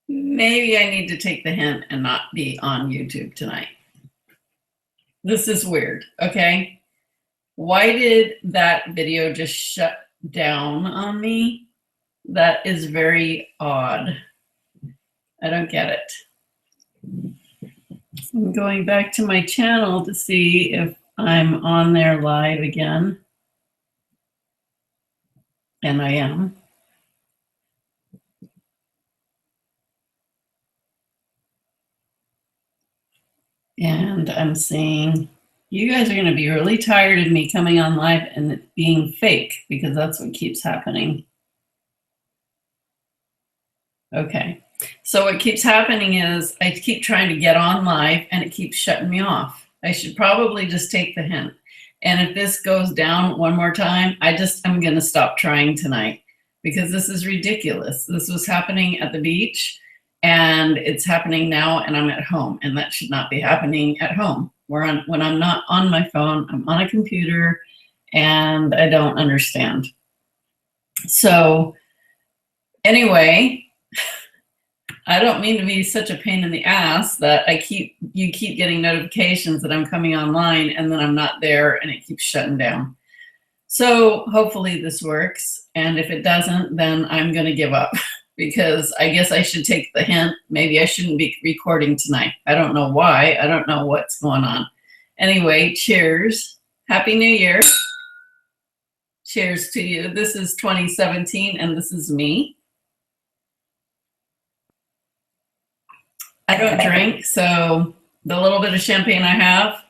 Maybe I need to take the hint and not be on YouTube tonight. This is weird, okay? Why did that video just shut down on me? That is very odd. I don't get it. I'm going back to my channel to see if I'm on there live again. And I am. And I'm seeing you guys are going to be really tired of me coming on live and it being fake, because that's what keeps happening. Okay. So what keeps happening is I keep trying to get on live and it keeps shutting me off. I should probably just take the hint. And if this goes down one more time, I'm going to stop trying tonight, because this is ridiculous. This was happening at the beach and it's happening now, and I'm at home, and that should not be happening at home. When I'm not on my phone, I'm on a computer, and I don't understand. So anyway, I don't mean to be such a pain in the ass that you keep getting notifications that I'm coming online and then I'm not there and it keeps shutting down. So hopefully this works. And if it doesn't, then I'm going to give up, because I guess I should take the hint. Maybe I shouldn't be recording tonight. I don't know why. I don't know what's going on. Anyway, cheers. Happy New Year. Cheers to you. This is 2017 and this is me. I don't drink, so the little bit of champagne I have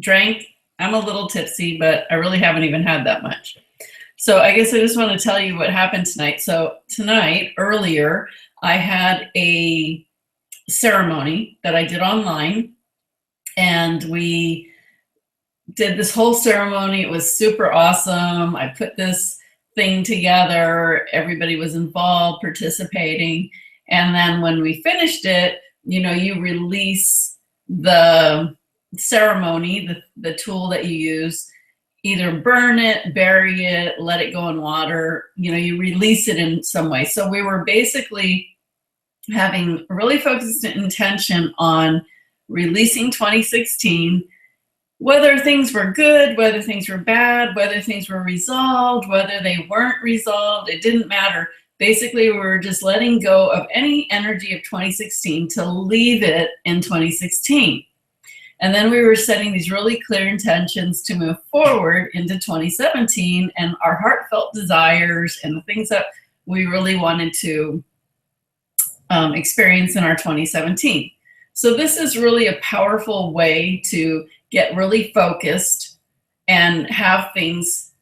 drank, I'm a little tipsy, but I really haven't even had that much. So I guess I just want to tell you what happened tonight. So tonight, earlier, I had a ceremony that I did online, and we did this whole ceremony. It was super awesome. I put this thing together. Everybody was involved, participating. And then when we finished it, you know, you release the ceremony, the tool that you use, either burn it, bury it, let it go in water, you know, you release it in some way. So we were basically having really focused intention on releasing 2016, whether things were good, whether things were bad, whether things were resolved, whether they weren't resolved, it didn't matter. Basically, we were just letting go of any energy of 2016 to leave it in 2016. And then we were setting these really clear intentions to move forward into 2017 and our heartfelt desires and the things that we really wanted to experience in our 2017. So this is really a powerful way to get really focused and have things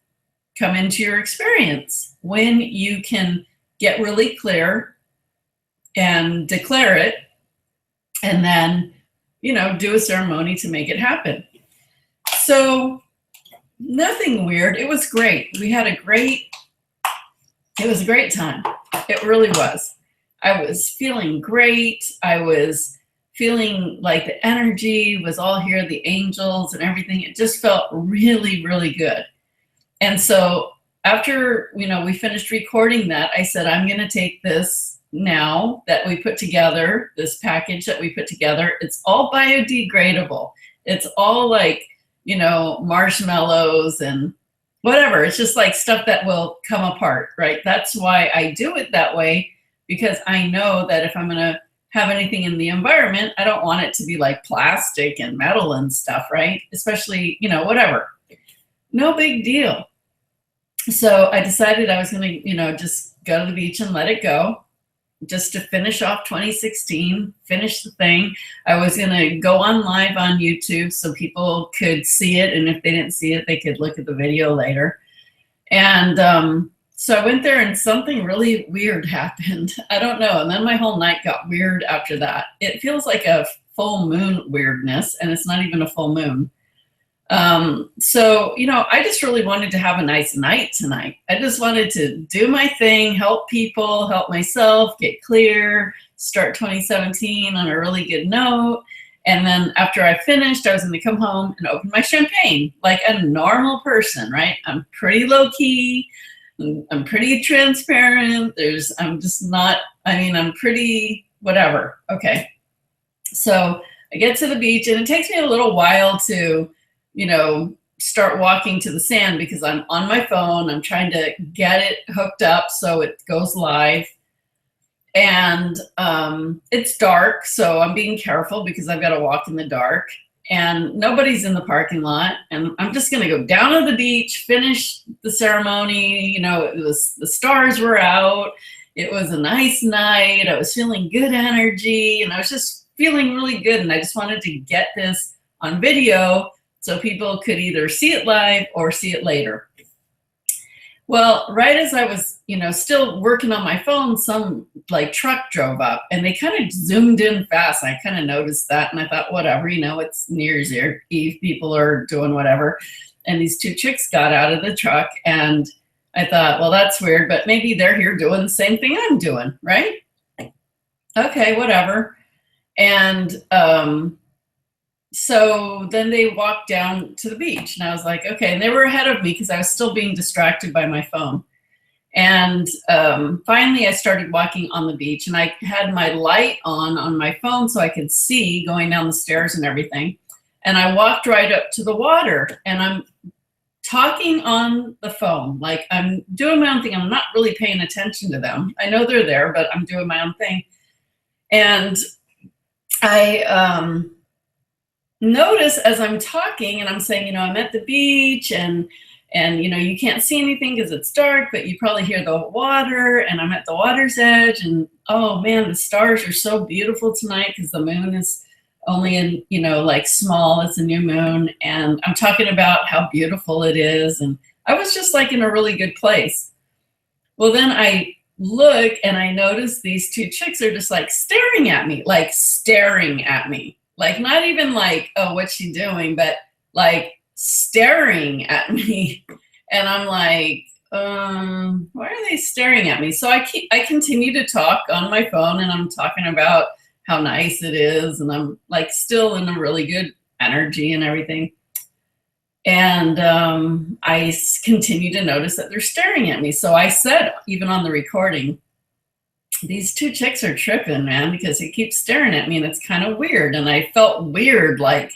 come into your experience when you can get really clear and declare it, and then, you know, do a ceremony to make it happen. So nothing weird. It was great. We had it was a great time. It really was. I was feeling great. I was feeling like the energy was all here, the angels and everything. It just felt really, really good. And so after, you know, we finished recording that, I said, I'm going to take this now that we put together, this package that we put together. It's all biodegradable. It's all like, you know, marshmallows and whatever. It's just like stuff that will come apart, right? That's why I do it that way, because I know that if I'm going to have anything in the environment, I don't want it to be like plastic and metal and stuff, right? Especially, you know, whatever. No big deal. So I decided I was going to, you know, just go to the beach and let it go, just to finish off 2016, finish the thing. I was going to go on live on YouTube so people could see it. And if they didn't see it, they could look at the video later. And so I went there and something really weird happened. I don't know. And then my whole night got weird after that. It feels like a full moon weirdness, and it's not even a full moon. So, you know, I just really wanted to have a nice night tonight. I just wanted to do my thing, help people, help myself, get clear, start 2017 on a really good note. And then after I finished, I was going to come home and open my champagne like a normal person, right? I'm pretty low key. I'm pretty transparent. I'm just not, I mean, I'm pretty whatever. Okay. So I get to the beach and it takes me a little while to, start walking to the sand because I'm on my phone. I'm trying to get it hooked up so it goes live. And it's dark, so I'm being careful because I've got to walk in the dark. And nobody's in the parking lot. And I'm just going to go down to the beach, finish the ceremony. The stars were out. It was a nice night. I was feeling good energy and I was just feeling really good. And I just wanted to get this on video so people could either see it live or see it later. Well, right as I was, still working on my phone, some truck drove up and they kind of zoomed in fast. I kind of noticed that and I thought, whatever, it's New Year's Eve, people are doing whatever. And these two chicks got out of the truck and I thought, well, that's weird, but maybe they're here doing the same thing I'm doing, right? Okay, whatever. And so then they walked down to the beach and I was like, okay. And they were ahead of me because I was still being distracted by my phone. And finally I started walking on the beach and I had my light on my phone so I could see going down the stairs and everything. And I walked right up to the water and I'm talking on the phone. Like I'm doing my own thing. I'm not really paying attention to them. I know they're there, but I'm doing my own thing. And I notice as I'm talking and I'm saying, I'm at the beach and you can't see anything because it's dark, but you probably hear the water and I'm at the water's edge and oh man, the stars are so beautiful tonight because the moon is only in, small, it's a new moon. And I'm talking about how beautiful it is. And I was just in a really good place. Well, then I look and I notice these two chicks are just staring at me, Like not even oh, what's she doing? But staring at me. And I'm like, why are they staring at me? So I continue to talk on my phone and I'm talking about how nice it is. And I'm still in a really good energy and everything. And I continue to notice that they're staring at me. So I said, even on the recording, these two chicks are tripping, man, because he keeps staring at me and it's kind of weird. And I felt weird, why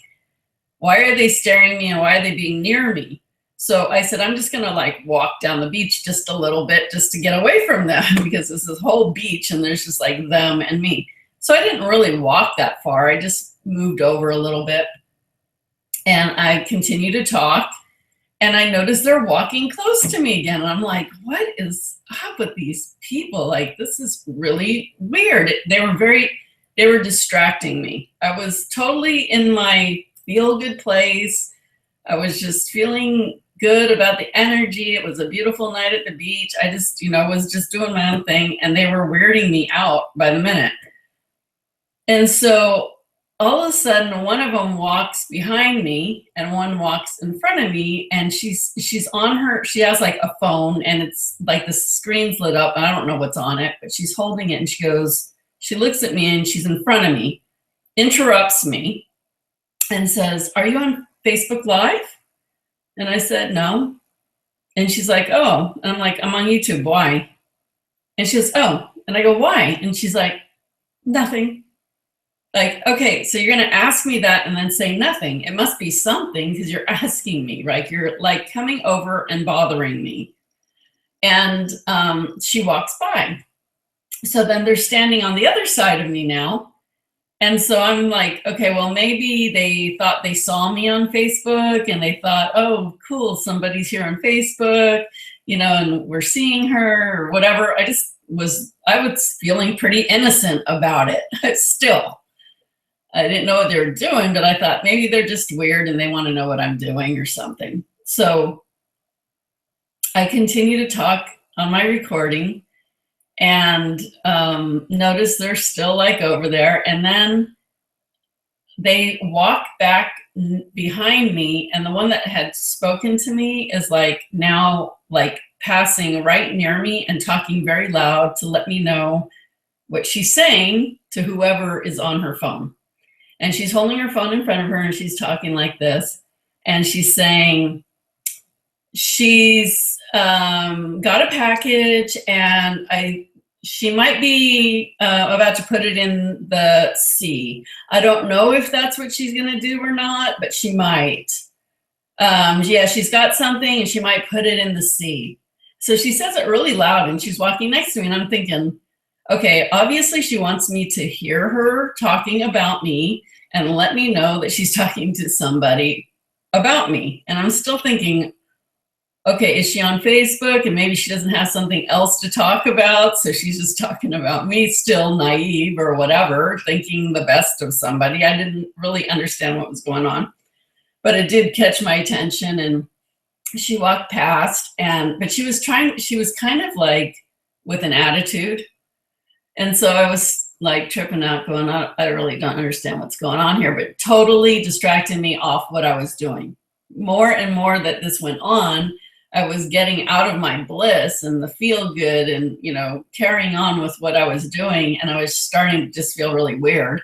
are they staring at me and why are they being near me? So I said, I'm just going to walk down the beach just a little bit just to get away from them because this is whole beach and there's just them and me. So I didn't really walk that far. I just moved over a little bit and I continued to talk. And I noticed they're walking close to me again. And I'm like, what is up with these people? This is really weird. They were distracting me. I was totally in my feel-good place. I was just feeling good about the energy. It was a beautiful night at the beach. I just, was just doing my own thing. And they were weirding me out by the minute. And so all of a sudden, one of them walks behind me and one walks in front of me and she's on her, she has a phone and it's the screen's lit up and I don't know what's on it, but she's holding it and she looks at me and she's in front of me, interrupts me and says, "Are you on Facebook Live?" And I said, "No." And she's like, "Oh." And I'm like, "I'm on YouTube. Why?" And she goes, "Oh." And I go, "Why?" And she's like, "Nothing." Okay, so you're going to ask me that and then say nothing. It must be something because you're asking me, right? You're coming over and bothering me. And she walks by. So then they're standing on the other side of me now. And so I'm like, okay, well, maybe they thought they saw me on Facebook and they thought, oh, cool, somebody's here on Facebook, and we're seeing her or whatever. I was feeling pretty innocent about it still. I didn't know what they were doing, but I thought maybe they're just weird and they want to know what I'm doing or something. So I continue to talk on my recording and notice they're still over there. And then they walk back behind me and the one that had spoken to me is now passing right near me and talking very loud to let me know what she's saying to whoever is on her phone. And she's holding her phone in front of her and she's talking like this. And she's saying, she's got a package, and she might be about to put it in the sea. I don't know if that's what she's going to do or not, but she might. Yeah, she's got something and she might put it in the sea. So she says it really loud and she's walking next to me, and I'm thinking, okay, obviously she wants me to hear her talking about me and let me know that she's talking to somebody about me. And I'm still thinking, okay, is she on Facebook and maybe she doesn't have something else to talk about? So she's just talking about me, still naive or whatever, thinking the best of somebody. I didn't really understand what was going on, but it did catch my attention. And she walked past, but she was kind of like with an attitude. And so I was like tripping out, going, I really don't understand what's going on here, but totally distracting me off what I was doing. More and more that this went on, I was getting out of my bliss and the feel good and, carrying on with what I was doing. And I was starting to just feel really weird.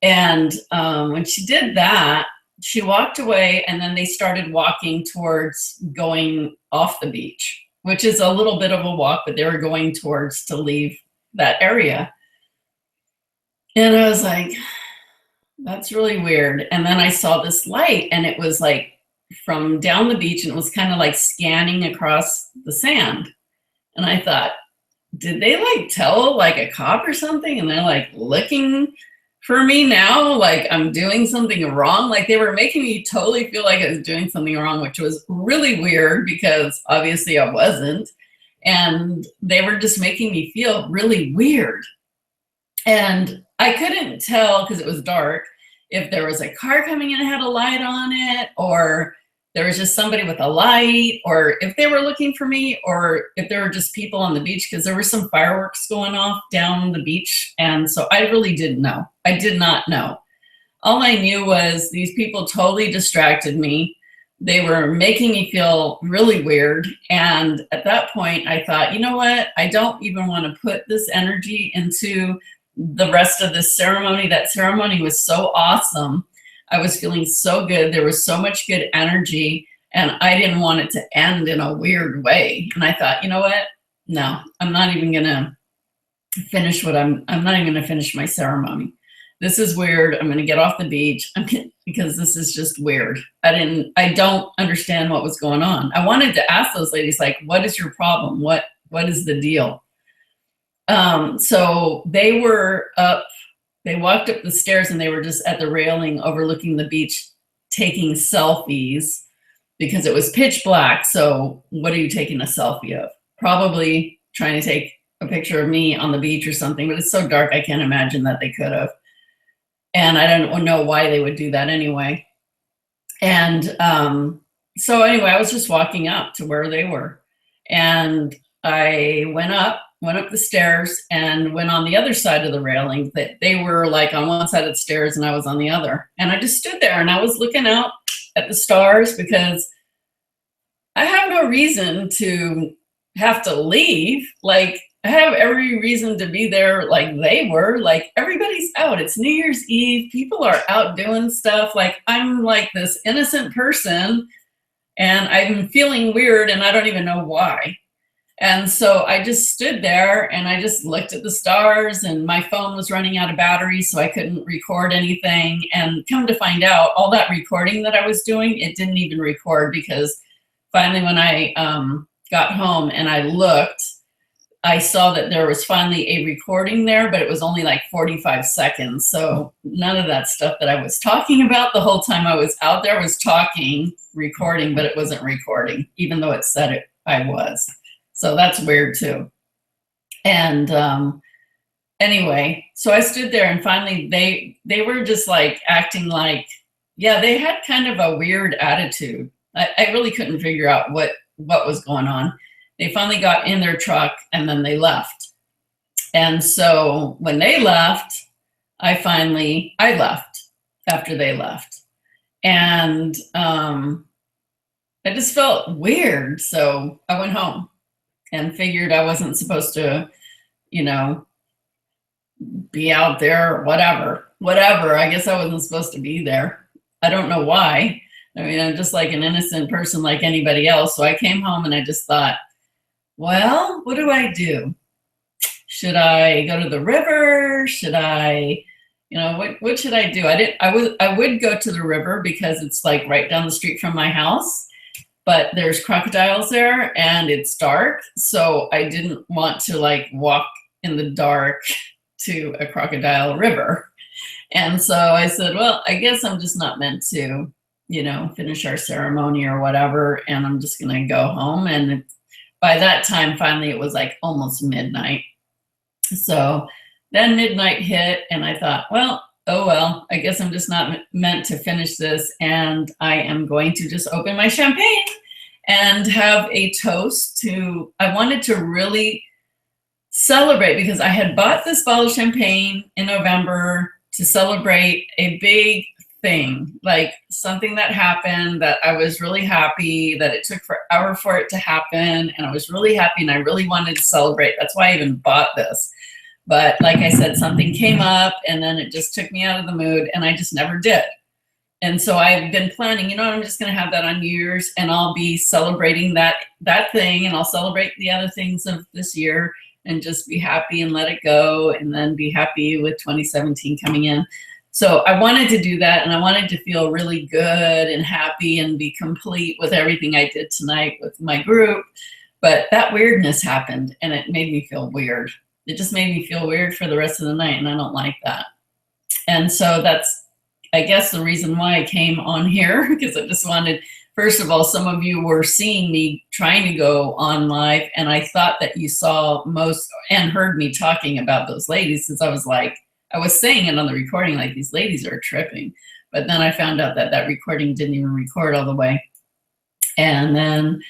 And when she did that, she walked away, and then they started walking towards going off the beach, which is a little bit of a walk, but they were going towards to leave that area. And I was like, that's really weird. And then I saw this light, and it was like from down the beach, and it was kind of like scanning across the sand. And I thought, did they like tell like a cop or something? And they're like looking for me now, like I'm doing something wrong. Like they were making me totally feel like I was doing something wrong, which was really weird because obviously I wasn't. And they were just making me feel really weird. And I couldn't tell, because it was dark, if there was a car coming in and had a light on it, or there was just somebody with a light, or if they were looking for me, or if there were just people on the beach, because there were some fireworks going off down the beach. And so I really didn't know. I did not know. All I knew was these people totally distracted me. They were making me feel really weird. And at that point, I thought, you know what? I don't even want to put this energy into the rest of this ceremony. That ceremony was so awesome. I was feeling so good. There was so much good energy, and I didn't want it to end in a weird way. And I thought, you know what? No, I'm not even going to finish I'm not even going to finish my ceremony. This is weird. I'm going to get off the beach because this is just weird. I don't understand what was going on. I wanted to ask those ladies, like, what is your problem? What is the deal? So they were up, they walked up the stairs, and they were just at the railing overlooking the beach taking selfies because it was pitch black. So what are you taking a selfie of? Probably trying to take a picture of me on the beach or something, but it's so dark I can't imagine that they could have. And I don't know why they would do that anyway. And so anyway, I was just walking up to where they were. And I went up the stairs and went on the other side of the railing. That they were like on one side of the stairs and I was on the other. And I just stood there and I was looking out at the stars because I have no reason to have to leave. Like, I have every reason to be there like they were. Like, everybody's out. It's New Year's Eve. People are out doing stuff. Like, I'm like this innocent person and I'm feeling weird and I don't even know why. And so I just stood there and I just looked at the stars, and my phone was running out of battery, so I couldn't record anything. And come to find out, all that recording that I was doing, it didn't even record, because finally when I got home and I looked, I saw that there was finally a recording there, but it was only like 45 seconds. So none of that stuff that I was talking about the whole time I was out there was recording, but it wasn't recording, even though it said it, I was. So that's weird too. And anyway, so I stood there and finally they were just like acting like, yeah, they had kind of a weird attitude. I really couldn't figure out what was going on. They finally got in their truck and then they left. And so when they left, I left after they left. And I just felt weird. So I went home and figured I wasn't supposed to, be out there or whatever. I guess I wasn't supposed to be there. I don't know why. I mean, I'm just like an innocent person like anybody else. So I came home and I just thought, well, what do I do? Should I go to the river? Should I, what should I do? I would go to the river because it's like right down the street from my house, but there's crocodiles there and it's dark. So I didn't want to like walk in the dark to a crocodile river. And so I said, well, I guess I'm just not meant to, finish our ceremony or whatever. And I'm just going to go home. And by that time, finally, it was like almost midnight. So then midnight hit and I thought, well, oh, well, I guess I'm just not meant to finish this. And I am going to just open my champagne and have a toast to, I wanted to really celebrate because I had bought this bottle of champagne in November to celebrate a big thing, like something that happened that I was really happy that it took forever for it to happen. And I was really happy and I really wanted to celebrate. That's why I even bought this. But like I said, something came up and then it just took me out of the mood and I just never did. And so I've been planning, I'm just going to have that on New Year's and I'll be celebrating that thing and I'll celebrate the other things of this year and just be happy and let it go and then be happy with 2017 coming in. So I wanted to do that and I wanted to feel really good and happy and be complete with everything I did tonight with my group. But that weirdness happened and it made me feel weird. It just made me feel weird for the rest of the night and I don't like that. And so that's, I guess, the reason why I came on here, because I just wanted, first of all, some of you were seeing me trying to go on live and I thought that you saw most and heard me talking about those ladies, since I was like, I was saying it on the recording, like these ladies are tripping. But then I found out that that recording didn't even record all the way. And then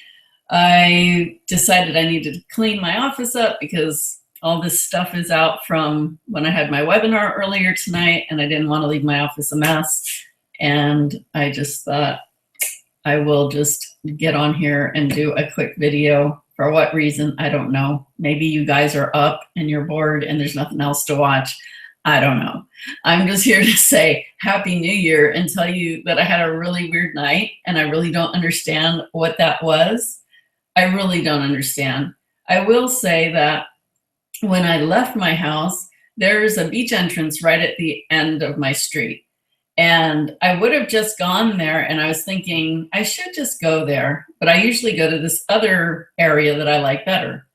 I decided I needed to clean my office up because all this stuff is out from when I had my webinar earlier tonight and I didn't want to leave my office a mess. And I just thought I will just get on here and do a quick video. For what reason, I don't know. Maybe you guys are up and you're bored and there's nothing else to watch. I don't know. I'm just here to say Happy New Year and tell you that I had a really weird night and I really don't understand what that was. I really don't understand. I will say that when I left my house, there's a beach entrance right at the end of my street. And I would have just gone there and I was thinking I should just go there, but I usually go to this other area that I like better.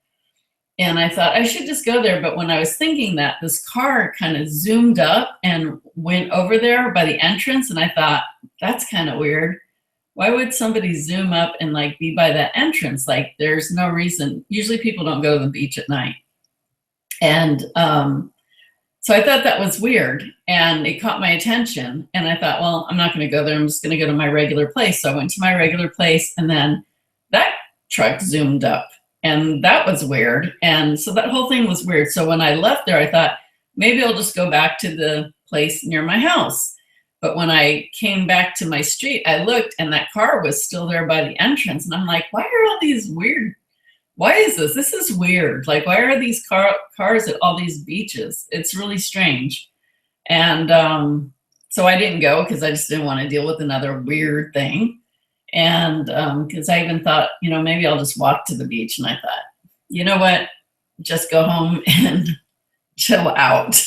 And I thought I should just go there. But when I was thinking that, this car kind of zoomed up and went over there by the entrance. And I thought, that's kind of weird. Why would somebody zoom up and like be by that entrance? Like there's no reason. Usually people don't go to the beach at night. And so I thought that was weird and it caught my attention. And I thought, well, I'm not going to go there. I'm just going to go to my regular place. So I went to my regular place and then that truck zoomed up. And that was weird. And so that whole thing was weird. So when I left there, I thought, maybe I'll just go back to the place near my house. But when I came back to my street, I looked and that car was still there by the entrance. And I'm like, why are all these weird? Why is this? This is weird. Like, why are these cars at all these beaches? It's really strange. And so I didn't go because I just didn't want to deal with another weird thing. And because I even thought, maybe I'll just walk to the beach. And I thought, you know what? Just go home and chill out.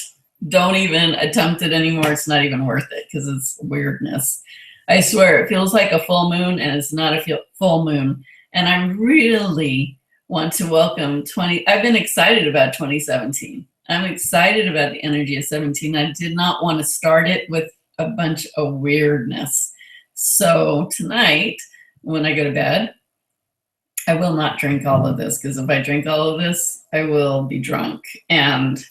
Don't even attempt it anymore. It's not even worth it because it's weirdness. I swear it feels like a full moon and it's not a full moon. And I really want to welcome I've been excited about 2017. I'm excited about the energy of 17. I did not want to start it with a bunch of weirdness. So tonight, when I go to bed, I will not drink all of this because if I drink all of this, I will be drunk. And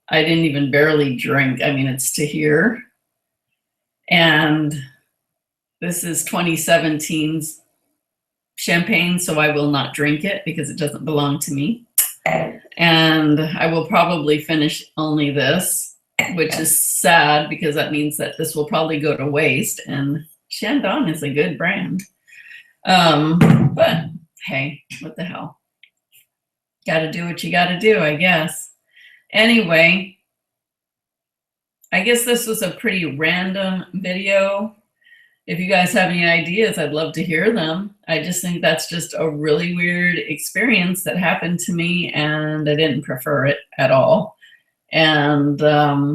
I didn't even barely drink. I mean, it's to here. And this is 2017's champagne, so I will not drink it because it doesn't belong to me. And I will probably finish only this, which is sad because that means that this will probably go to waste. And Chandon is a good brand. But hey, what the hell? Got to do what you got to do, I guess. Anyway, I guess this was a pretty random video. if you guys have any ideas, I'd love to hear them. I just think that's just a really weird experience that happened to me, and I didn't prefer it at all. And I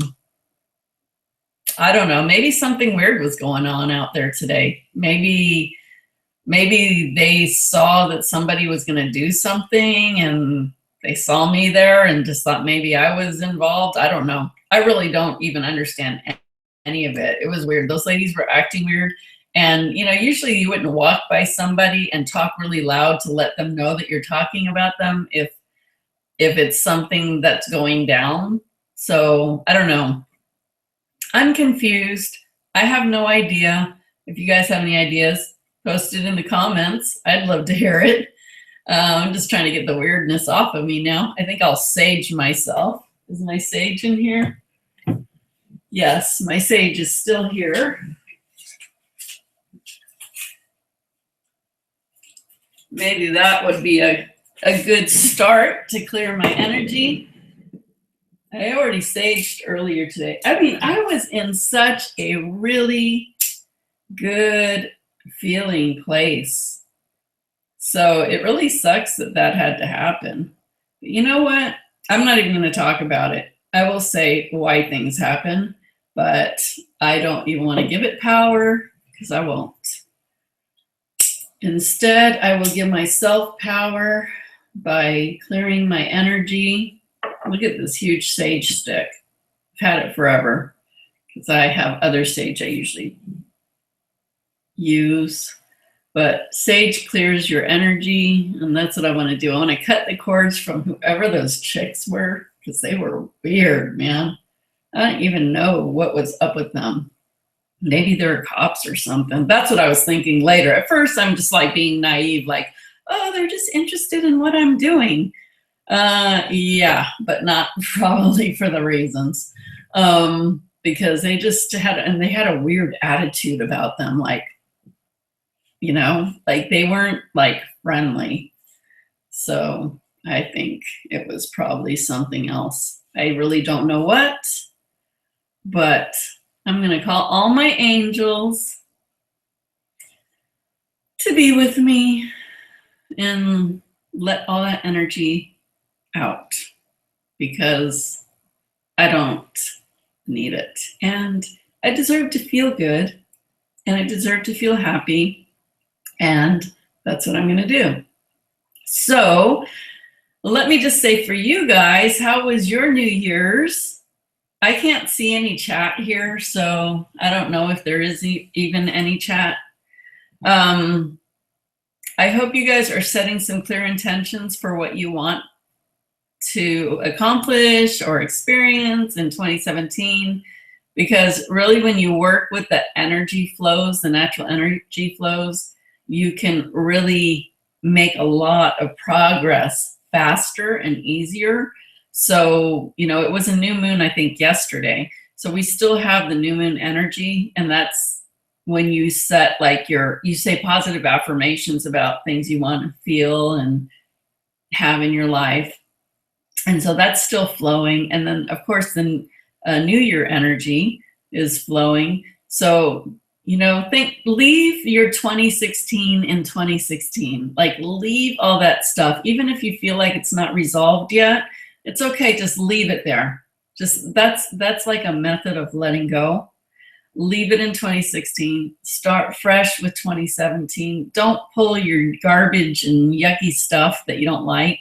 don't know, maybe something weird was going on out there today. Maybe they saw that somebody was going to do something and they saw me there and just thought maybe I was involved. I don't know. I really don't even understand any of it. It was weird. Those ladies were acting weird. And, you know, usually you wouldn't walk by somebody and talk really loud to let them know that you're talking about them if it's something that's going down. So I don't know. I'm confused. I have no idea. If you guys have any ideas, post it in the comments. I'd love to hear it. I'm just trying to get the weirdness off of me now. I think I'll sage myself. Is my sage in here? Yes, my sage is still here. Maybe that would be a good start to clear my energy. I already saged earlier today. I mean, I was in such a really good feeling place. So it really sucks that that had to happen. But you know what? I'm not even going to talk about it. I will say why things happen, but I don't even want to give it power because I won't. Instead, I will give myself power by clearing my energy. Look at this huge sage stick. I've had it forever because I have other sage I usually use. But sage clears your energy, and that's what I want to do. I want to cut the cords from whoever those chicks were because they were weird, man. I don't even know what was up with them. Maybe they're cops or something. That's what I was thinking later. At first, I'm just like being naive, like, oh, they're just interested in what I'm doing. Yeah, but not probably for the reasons. Because they just had, and they had a weird attitude about them, like, you know, like they weren't like friendly. So I think it was probably something else. I really don't know what, but I'm going to call all my angels to be with me and let all that energy out because I don't need it. And I deserve to feel good and I deserve to feel happy. And that's what I'm going to do. So let me just say for you guys, how was your New Year's? I can't see any chat here, so I don't know if there is even any chat. I hope you guys are setting some clear intentions for what you want to accomplish or experience in 2017. Because really when you work with the energy flows, the natural energy flows, you can really make a lot of progress faster and easier. So, you know, it was a new moon, I think, yesterday. So we still have the new moon energy. And that's when you set like you say positive affirmations about things you want to feel and have in your life. And so that's still flowing. And then, of course, the New Year energy is flowing. So, you know, leave your 2016 in 2016. Like, leave all that stuff. Even if you feel like it's not resolved yet, it's okay. Just leave it there. Just that's like a method of letting go. Leave it in 2016. Start fresh with 2017. Don't pull your garbage and yucky stuff that you don't like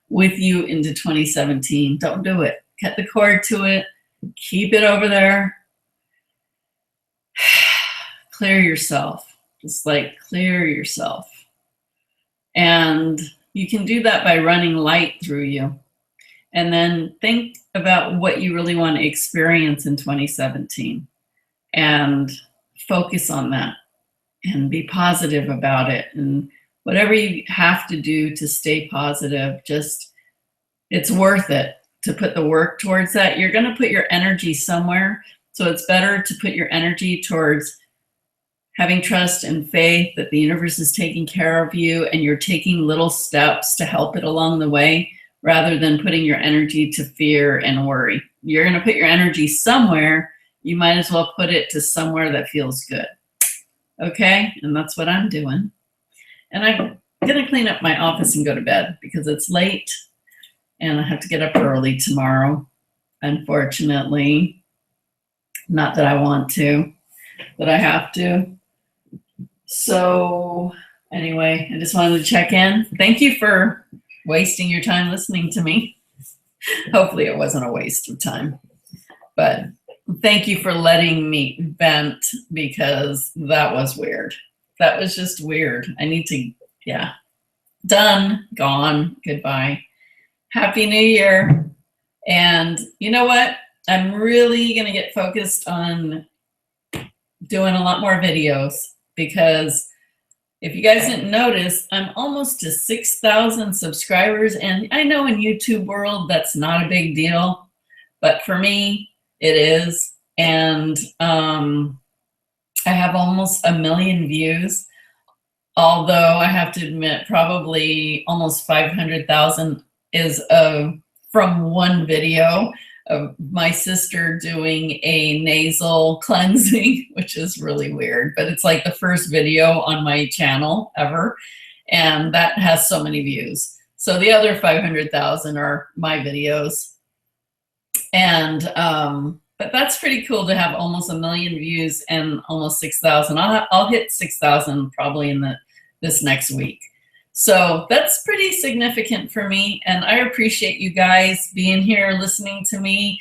with you into 2017. Don't do it. Cut the cord to it. Keep it over there. Clear yourself. Just like clear yourself. And you can do that by running light through you. And then think about what you really want to experience in 2017 and focus on that and be positive about it. And whatever you have to do to stay positive, just, it's worth it to put the work towards that. You're going to put your energy somewhere. So it's better to put your energy towards having trust and faith that the universe is taking care of you and you're taking little steps to help it along the way, rather than putting your energy to fear and worry. You're going to put your energy somewhere. You might as well put it to somewhere that feels good. Okay, and that's what I'm doing. And I'm gonna clean up my office and go to bed because it's late and I have to get up early tomorrow, unfortunately. Not that I want to, but I have to. So anyway, I just wanted to check in. Thank you for wasting your time listening to me. Hopefully it wasn't a waste of time, but thank you for letting me vent because that was weird. That was just weird. I need to, yeah. Done, gone, goodbye. Happy New Year. And you know what? I'm really going to get focused on doing a lot more videos because if you guys didn't notice, I'm almost to 6,000 subscribers. And I know in YouTube world, that's not a big deal, but for me, it is. And I have almost 1 million views, although I have to admit, probably almost 500,000 is from one video of my sister doing a nasal cleansing, which is really weird, but it's like the first video on my channel ever. And that has so many views. So the other 500,000 are my videos. And, but that's pretty cool to have almost 1 million views and almost 6,000. I'll hit 6,000 probably in this next week. So that's pretty significant for me. And I appreciate you guys being here, listening to me,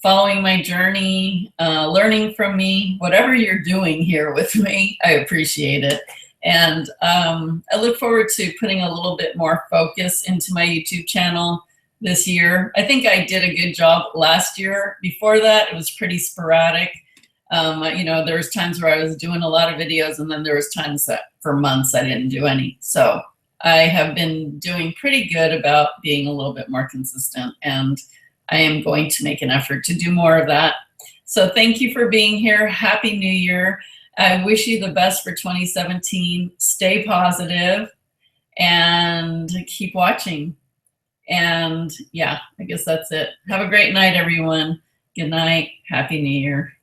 following my journey, learning from me, whatever you're doing here with me, I appreciate it. And I look forward to putting a little bit more focus into my YouTube channel this year. I think I did a good job last year. Before that, it was pretty sporadic. You know, there was times where I was doing a lot of videos, and then there was times that for months I didn't do any. So I have been doing pretty good about being a little bit more consistent, and I am going to make an effort to do more of that. So thank you for being here. Happy New Year. I wish you the best for 2017. Stay positive and keep watching. And yeah, I guess that's it. Have a great night, everyone. Good night. Happy New Year.